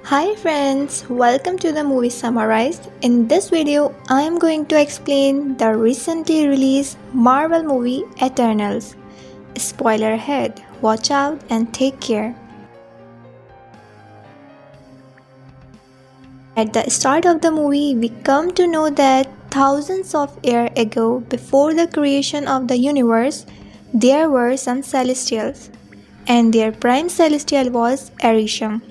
Hi friends, welcome to the movie summarized. In this video, I am going to explain the recently released Marvel movie Eternals. Spoiler ahead, watch out and take care. At the start of the movie, we come to know that thousands of years ago, before the creation of the universe, there were some celestials, and their prime celestial was Arishem.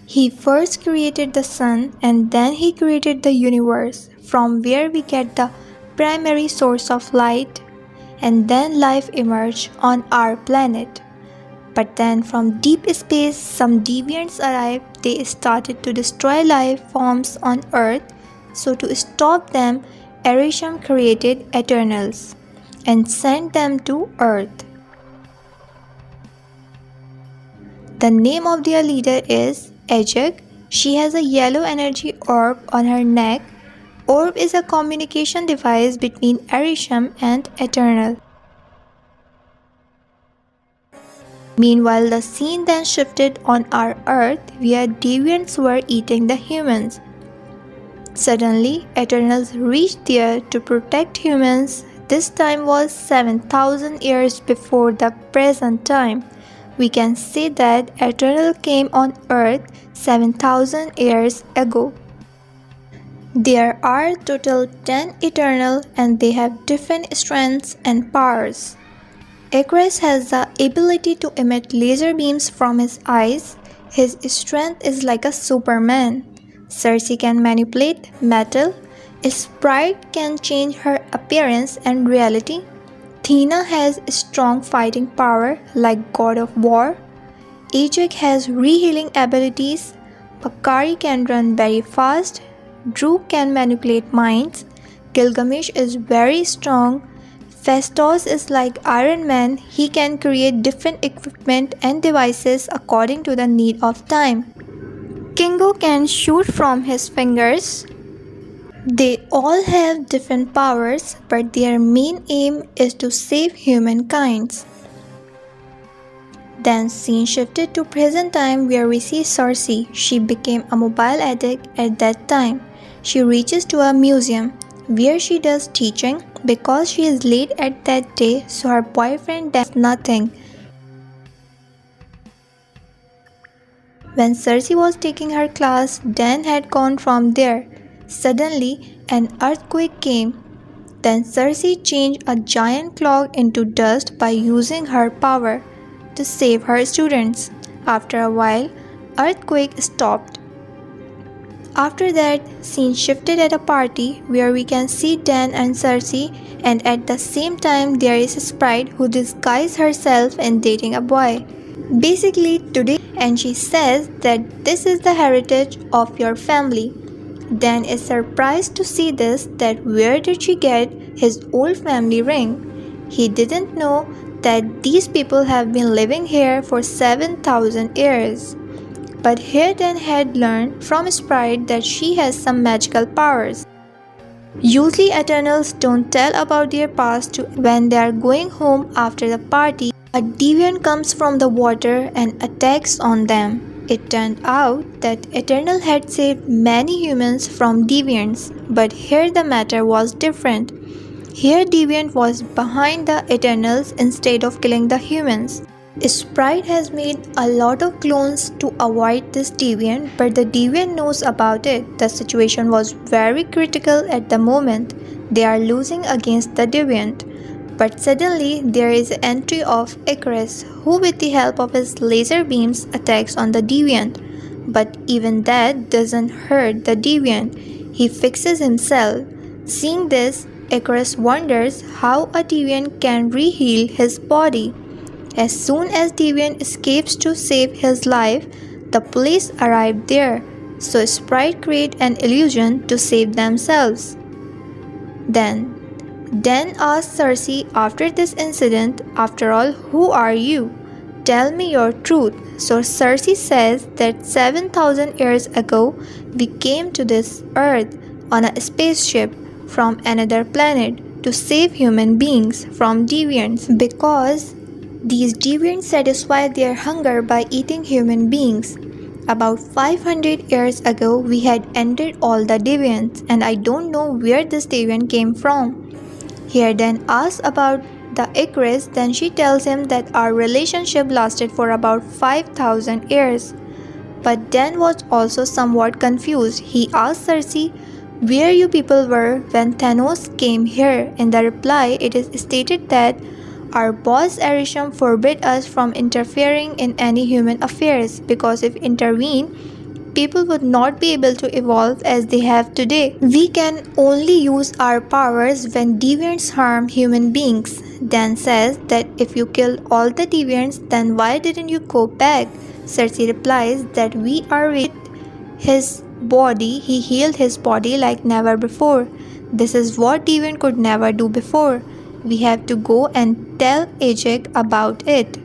He first created the sun and then he created the universe, from where we get the primary source of light, and then life emerged on our planet. But then from deep space some deviants arrived. They started to destroy life forms on earth. So to stop them, Arishem created Eternals and sent them to earth. The name of their leader is Ajak. She has a yellow energy orb on her neck. Orb is a communication device between Arishem and Eternal. Meanwhile, the scene then shifted on our earth where deviants were eating the humans. Suddenly, Eternals reached there to protect humans. This time was 7,000 years before the present time. We can say that Eternal came on earth 7,000 years ago. There are total 10 Eternal and they have different strengths and powers. Icarus has the ability to emit laser beams from his eyes. His strength is like a Superman. Cersei can manipulate metal. Sprite can change her appearance and reality. Athena has strong fighting power like God of War. Ajak has re-healing abilities. Bakari can run very fast. Drew can manipulate minds. Gilgamesh is very strong. Phastos is like Iron Man. He can create different equipment and devices according to the need of time. Kingo can shoot from his fingers. They all have different powers, but their main aim is to save humankind. Then scene shifted to present time where we see Cersei. She became a mobile addict at that time. She reaches to a museum where she does teaching because she is late at that day, so her boyfriend does nothing. When Cersei was taking her class, Dan had gone from there. Suddenly, an earthquake came. Then Cersei changed a giant clock into dust by using her power to save her students. After a while, earthquake stopped. After that, scene shifted at a party where we can see Dan and Cersei, and at the same time there is a sprite who disguises herself and dating a boy. Basically today, and she says that this is the heritage of your family. Dan is surprised to see this, that where did she get his old family ring? He didn't know that these people have been living here for 7,000 years. But here Dan had learned from Sprite that she has some magical powers. Usually Eternals don't tell about their past when they are going home after the party. A deviant comes from the water and attacks on them. It turned out that Eternal had saved many humans from deviants, but here the matter was different. Here deviant was behind the Eternals instead of killing the humans. Sprite has made a lot of clones to avoid this deviant, but the deviant knows about it. The situation was very critical at the moment. They are losing against the deviant. But suddenly there is an entry of Icarus, who with the help of his laser beams attacks on the deviant. But even that doesn't hurt the deviant. He fixes himself. Seeing this, Icarus wonders how a deviant can re-heal his body. As soon as deviant escapes to save his life, the police arrive there. So Sprite create an illusion to save themselves. Then asks Cersei after this incident, "After all, who are you? Tell me your truth." So Cersei says that 7,000 years ago, we came to this earth on a spaceship from another planet to save human beings from deviants because these deviants satisfy their hunger by eating human beings. About 500 years ago, we had ended all the deviants, and I don't know where this deviant came from. He then asks about the Icarus, then she tells him that our relationship lasted for about 5,000 years. But Dan was also somewhat confused. He asked Cersei where you people were when Thanos came here. In the reply, it is stated that our boss Arishem forbid us from interfering in any human affairs because if intervene, people would not be able to evolve as they have today. We can only use our powers when deviants harm human beings. Dan says that if you kill all the deviants, then why didn't you go back? Cersei replies that we are with his body, he healed his body like never before. This is what deviant could never do before. We have to go and tell Ajak about it.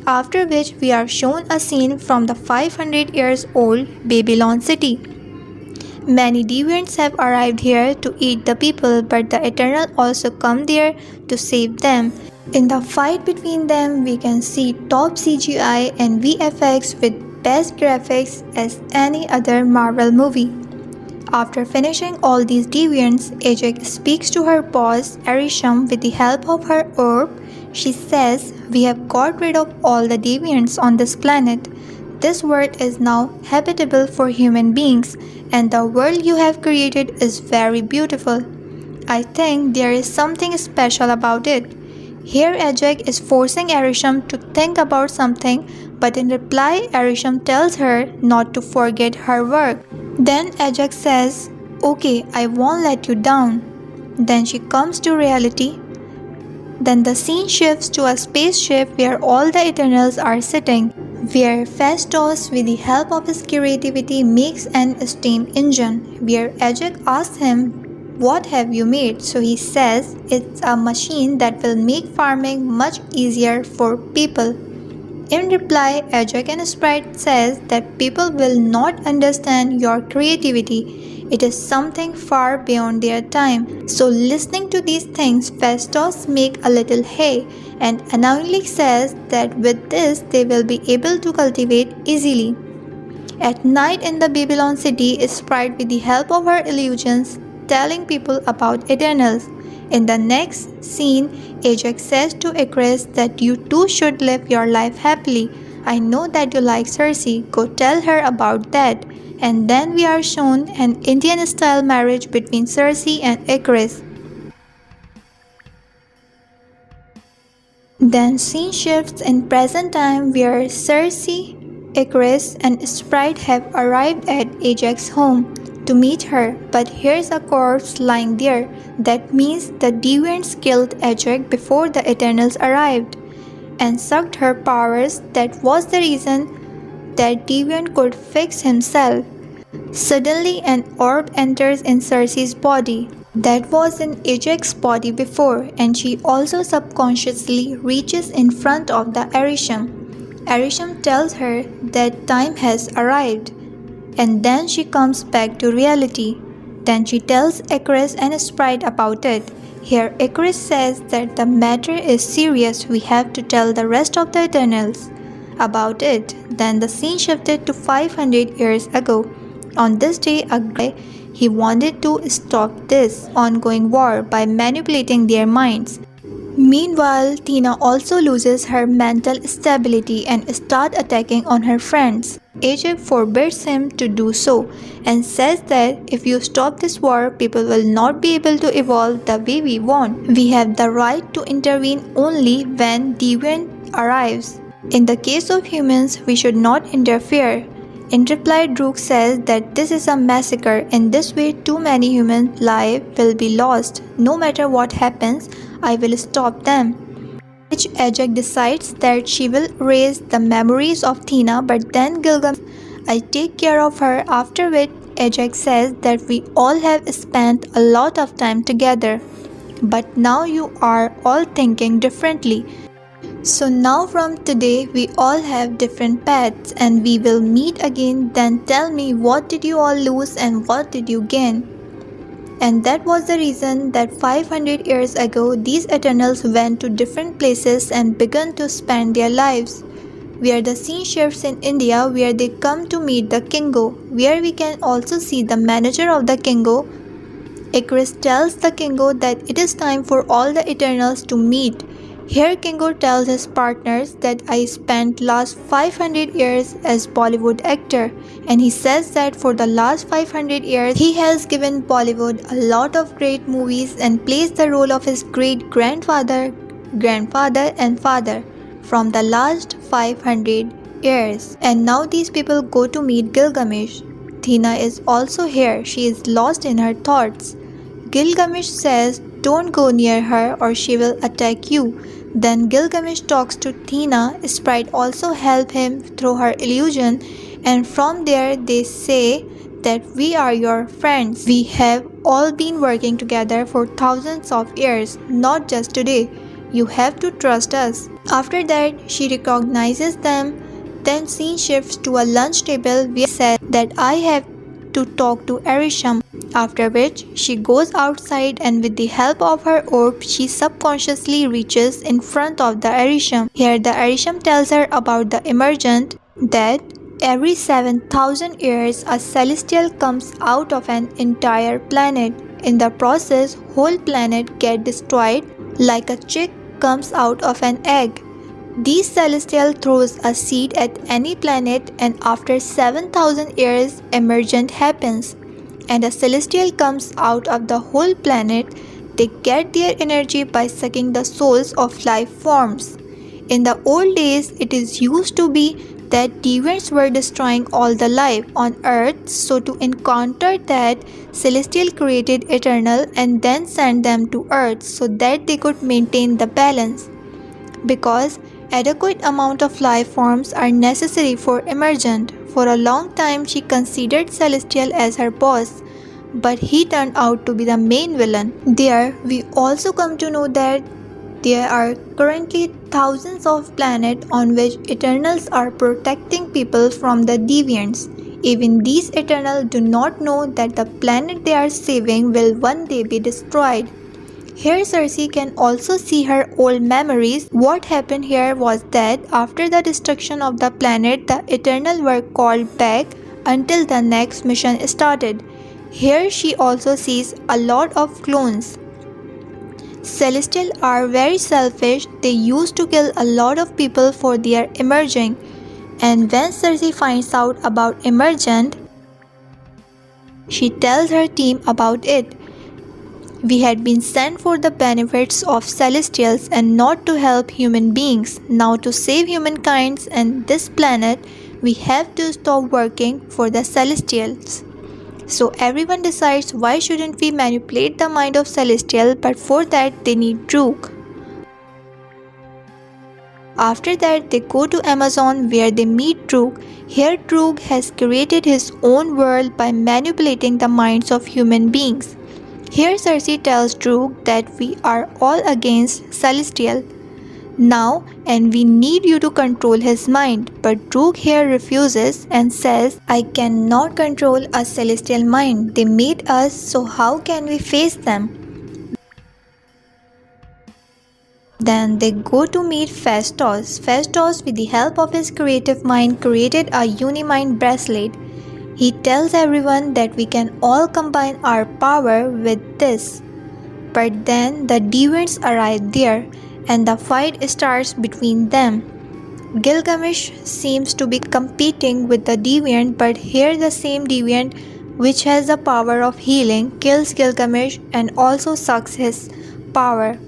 After which we are shown a scene from the 500 years old Babylon city. Many deviants have arrived here to eat the people, but the Eternal also come there to save them. In the fight between them, we can see top CGI and VFX with best graphics as any other Marvel movie. After finishing all these deviants, Ajak speaks to her boss Arishem with the help of her orb. She says, "We have got rid of all the deviants on this planet. This world is now habitable for human beings, and the world you have created is very beautiful. I think there is something special about it." Here Ajak is forcing Arishem to think about something, but in reply Arishem tells her not to forget her work. Then Ajak says, "Okay, I won't let you down." Then she comes to reality. Then the scene shifts to a spaceship where all the Eternals are sitting, where Phastos with the help of his creativity makes an steam engine, where Ajak asks him, "What have you made?" So he says, "It's a machine that will make farming much easier for people." In reply, Ajak and Sprite says that people will not understand your creativity. It is something far beyond their time. So listening to these things, Phastos make a little hay and unknowingly says that with this they will be able to cultivate easily. At night in the Babylon city, Sprite with the help of her illusions telling people about Eternals. In the next scene, Ajak says to Icarus that you too should live your life happily. I know that you like Cersei, go tell her about that. And then we are shown an Indian-style marriage between Cersei and Icarus. Then scene shifts in present time where Cersei, Icarus and Sprite have arrived at Ajak's home to meet her, but here's a corpse lying there. That means the deviants killed Ajak before the Eternals arrived and sucked her powers. That was the reason that deviant could fix himself. Suddenly an orb enters in Cersei's body. That was in Ajak's body before, and she also subconsciously reaches in front of the Arishem. Arishem tells her that time has arrived, and then she comes back to reality. Then she tells Icarus and Sprite about it. Here Icarus says that the matter is serious, we have to tell the rest of the Eternals about it. Then the scene shifted to 500 years ago. On this day, a guy, he wanted to stop this ongoing war by manipulating their minds. Meanwhile, Tina also loses her mental stability and starts attacking on her friends. Ajak forbids him to do so and says that if you stop this war, people will not be able to evolve the way we want. We have the right to intervene only when deviant arrives. In the case of humans, we should not interfere. In reply, Druk says that this is a massacre. In this way, too many human lives will be lost. No matter what happens, I will stop them. Which Ajak decides that she will erase the memories of Tina, but then Gilgamesh, I take care of her. After which Ajak says that we all have spent a lot of time together, but now you are all thinking differently. So now from today we all have different paths and we will meet again. Then tell me, what did you all lose and what did you gain? And that was the reason that 500 years ago these Eternals went to different places and began to spend their lives. where the scene shifts in India where they come to meet the Kingo, where we can also see the manager of the Kingo. Icarus tells the Kingo that it is time for all the Eternals to meet. Here Kingo tells his partners that I spent last 500 years as Bollywood actor, and he says that for the last 500 years he has given Bollywood a lot of great movies and plays the role of his great grandfather, and father from the last 500 years. And now these people go to meet Gilgamesh. Tina is also here. She is lost in her thoughts. Gilgamesh says, "Don't go near her or she will attack you." Then Gilgamesh talks to Tina. Sprite also help him through her illusion, and from there they say that we are your friends. We have all been working together for thousands of years, not just today. You have to trust us. After that, she recognizes them. Then scene shifts to a lunch table where she says that I have to talk to Arisham. After which, she goes outside and with the help of her orb, she subconsciously reaches in front of the Arisham. Here the Arisham tells her about the emergent, that every 7,000 years a celestial comes out of an entire planet. In the process, whole planet get destroyed like a chick comes out of an egg. These celestial throws a seed at any planet, and after 7,000 years emergent happens and a celestial comes out of the whole planet. They get their energy by sucking the souls of life forms. In the old days, it is used to be that deviants were destroying all the life on earth, so to encounter that, celestial created eternal and then sent them to earth so that they could maintain the balance. Because adequate amount of life forms are necessary for emergent. For a long time she considered Celestial as her boss, but he turned out to be the main villain. There we also come to know that there are currently thousands of planets on which Eternals are protecting people from the Deviants. Even these Eternals do not know that the planet they are saving will one day be destroyed. Here Cersei can also see her old memories. What happened here was that after the destruction of the planet, the Eternal were called back until the next mission started. Here she also sees a lot of clones. Celestial are very selfish. They used to kill a lot of people for their emerging. And when Cersei finds out about emergent, she tells her team about it. We had been sent for the benefits of Celestials and not to help human beings. Now to save humankind and this planet, we have to stop working for the Celestials. So everyone decides why shouldn't we manipulate the mind of Celestial, but for that they need Droog. After that they go to Amazon where they meet Droog. Here Droog has created his own world by manipulating the minds of human beings. Here Cersei tells Droog that we are all against Celestial now and we need you to control his mind, but Droog here refuses and says, I cannot control a Celestial mind. They made us, so how can we face them? Then they go to meet Phastos. Phastos, with the help of his creative mind, created a Unimind bracelet. He tells everyone that we can all combine our power with this. But then the Deviants arrive there and the fight starts between them. Gilgamesh seems to be competing with the Deviant, but here the same Deviant, which has the power of healing, kills Gilgamesh and also sucks his power.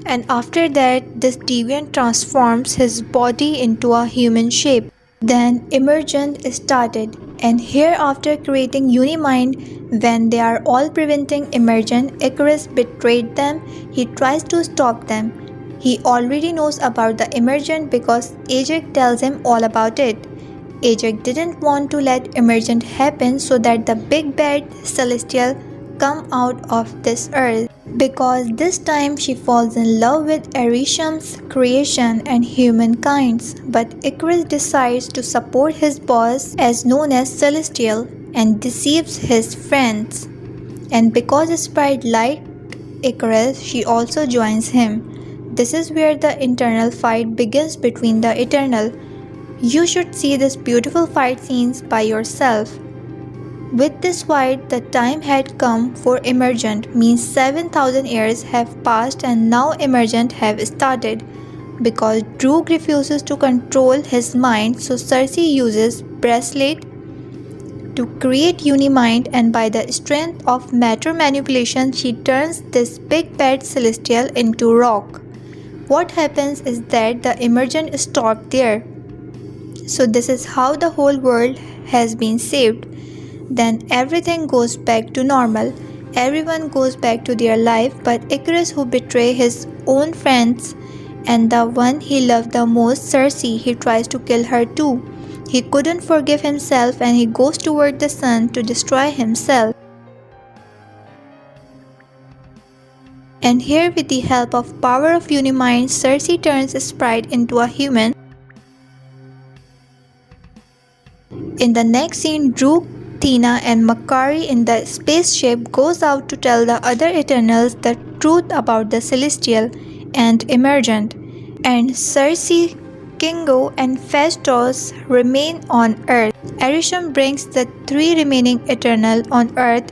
And after that, this Deviant transforms his body into a human shape. Then Emergent started, and here after creating Unimind, when they are all preventing Emergent, Icarus betrayed them. He tries to stop them. He already knows about the Emergent because Ajax tells him all about it. Ajax didn't want to let Emergent happen so that the big bad Celestial come out of this earth, because this time she falls in love with Arisham's creation and humankind's, but Icarus decides to support his boss as known as Celestial and deceives his friends. And because Sprite liked Icarus, she also joins him. This is where the internal fight begins between the Eternal. You should see these beautiful fight scenes by yourself. With this fight, the time had come for emergent, means 7,000 years have passed and now emergent have started. Because Droog refuses to control his mind, so Cersei uses bracelet to create Unimind, and by the strength of matter manipulation she turns this big bad celestial into rock. What happens is that the emergent stop there. So this is how the whole world has been saved. Then everything goes back to normal. Everyone goes back to their life, but Icarus, who betrays his own friends and the one he loved the most, Cersei, he tries to kill her too. He couldn't forgive himself and he goes toward the sun to destroy himself. And here, with the help of power of Unimind, Cersei turns Sprite into a human. In the next scene, Droog, Tina and Makari in the spaceship goes out to tell the other Eternals the truth about the Celestial and Emergent. And Cersei, Kingo and Phastos remain on Earth. Arishem brings the three remaining Eternal on Earth